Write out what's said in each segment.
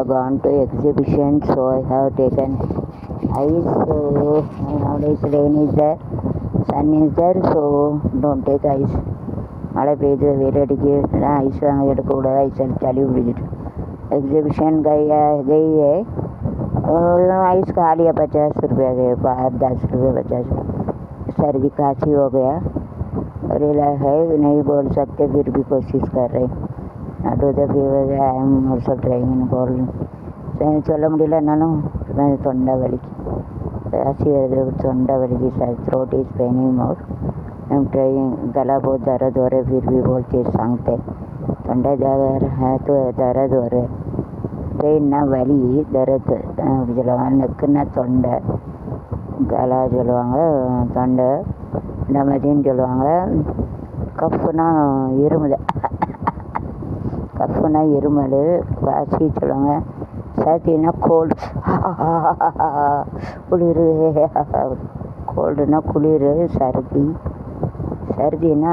have gone to exhibition, so I have taken ice. Nowadays rain is there, sun is there, so don't take ice. மழை பெய்யுது, வெயில் அடிக்கு, ice வாங்க எடுக்கக்கூடாது, ice அடித்து சளி பிடிச்சிட்டு. एग्जीबिशन गई है, आइस खा लिया 50 रुपये के, 10 रुपये 50, सर्दी खांसी हो गया और इलाज है नहीं बोल सकते, फिर भी कोशिश कर रहे. Not the fever, I am also trying போல் சொல்ல முடியல. என்னாலும் தொண்டை வலிக்கு, காசி வருது, தொண்டை வலிக்கு, throat is paining more. I am trying. गला बहुत दर्द हो रहा है, फिर भी बोलते सांगते தொண்டை दर्द है तो दर्द हो रहा है. பெயின்னா வலி, தரத்து அப்படி சொல்லுவாங்க. நெக்குன்னா தொண்டை, கலா சொல்லுவாங்க, தொண்டை டமதின்னு சொல்லுவாங்க. கஃப்னா இருமல், கஃப்னா இருமல், காசி சொல்லுவாங்க. சர்தினா கோல்டு, குளிர், கோல்டுனா குளிர், சர்தி, சர்தினா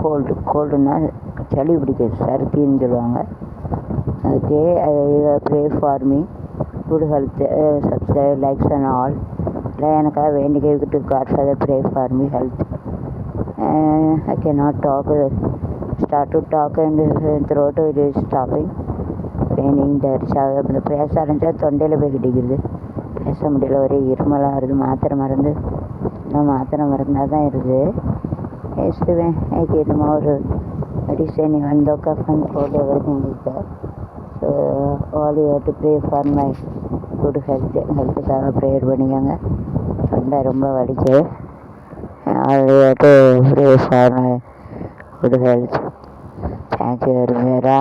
கோல்டு, கோல்டுனா சளி பிடிக்குது, சர்தின்னு சொல்லுவாங்க. Okay, pray for me, good health, subscribe, likes and all. இல்லை எனக்காக வேண்டிக்கிட்டு god father pray for me health. I can not talk, start to talk and throat it is stopping paining தரிசாக. பேச ஆரம்பிச்சா தொண்டையில் போய் கிட்டிக்கிறது, பேச முடியல, ஒரே இருமலாக வருது. மாத்திரை மருந்து, மாத்திரை மருந்தாக தான் இருக்குது. பேசுவேன், ஐ ஒரு medicine, even though cough and cold, everything is there. So all you have to pray for my good health. ஹெல்த்துக்காக ப்ரேயர் பண்ணிக்கோங்க. தொண்டை ரொம்ப வலிக்கு. all you have to pray for my good health. Thank you मेरा.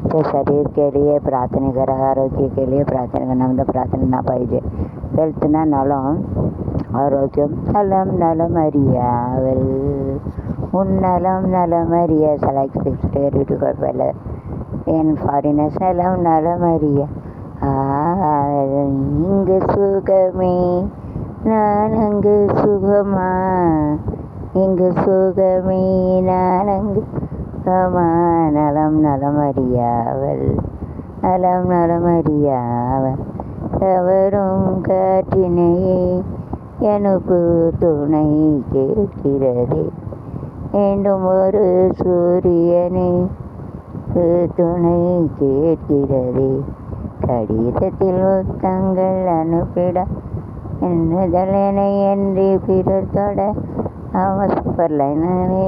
तो शरीर के लिए प्रार्थना करा, आरोग्य के लिए प्रार्थना करना, मतलब प्रार्थना ना पाहिजे. हेल्थना नलम, आरोग्यम नलम नलम அறியாவல், உன்னலம் நலமறிய. செலக்ட் 6 பல என் ஃபாரினர்ஸ் நலம் நலமறிய. இங்கு சுகமே, நான் அங்கு சுகமா, இங்கு சுகமே, நான் அங்கு சுகமா. நலம் நலமறியாவல், நலம் நலமறியாவல். தவறும் காற்றினையே எனக்கு துணை கேட்கிறதே, மீண்டும் ஒரு சூரியனை துணை கேட்கிறதே. கடிதத்தில் முத்தங்கள் அனுப்பிட என்னதலனை என்று பிறர் தொட. அவசப்பர்லையே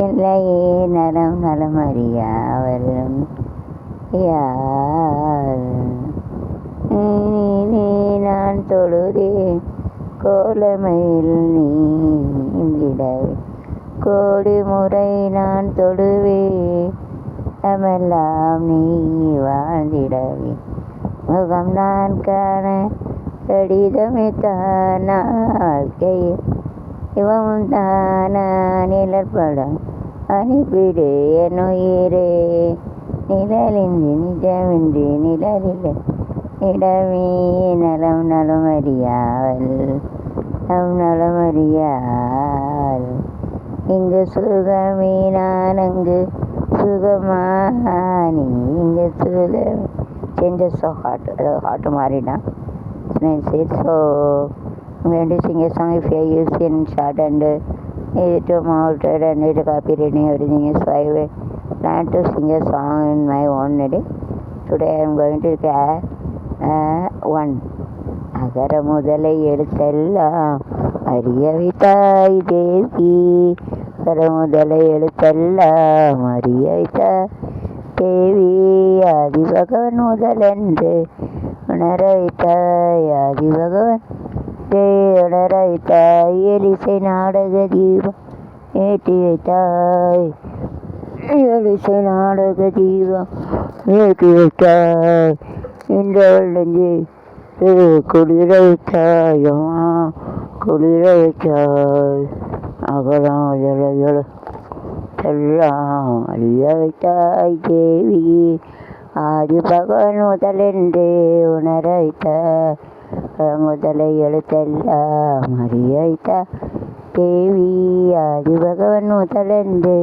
இல்லையே நலம் நலமறியாவல். நான் தொழுதேன் கோலமையில் நீந்திடவே, கோடி முறை நான் தொடுவேன் நம்மெல்லாம் நீ வாழ்ந்திடவே. முகம் நான் காண கடிதமித்தான் வாழ்க்கையில், இவமும் தானா நிழற்படம் அனுப்பிடு என் உயிரே. நிழலின்றி நிஜமின்றி நிழலில்லை இடமே. நலம் நலமறியாவல், நம் நலமறியால். இங்கு சுகமே, நான் அங்கு சுகமா, நீ இங்கு சுகமே. சேஞ்சஸ் ஸோ ஹாட், ஹாட் மாறினா. So I'm going to sing a song. If I use in short and it mounted and it copyright everything is, so I plan to sing a song in my own day. Today I am going to one. அகர முதலை எழுத்தெல்லாம் அறிய வைத்தாய் தேவி, அகர முதலை எழுத்தெல்லாம் அறிய வைத்தாய் தேவி. ஆதிபகவன் முதலென்று உணர வைத்தாய், ஆதிபகவன் உணர வைத்தாய். எலிசை நாடக தீபம் ஏற்றி வைத்தாய், எலிசை நாடக தீபம் ஏற்றி வைத்தாய். இன்றவள் நெஞ்சு குளிர வைத்தாய், குளிர வைத்தாய். அகலாம் எழு எல்லாம் அறிய வைத்தாய் தேவி. ஆதி பகவான் முதலென்று உணர வைத்தாய், முதலை எழுத்தெல்லாம் அறிய வைத்தாய் தேவி ஆதி பகவன் முதலென்று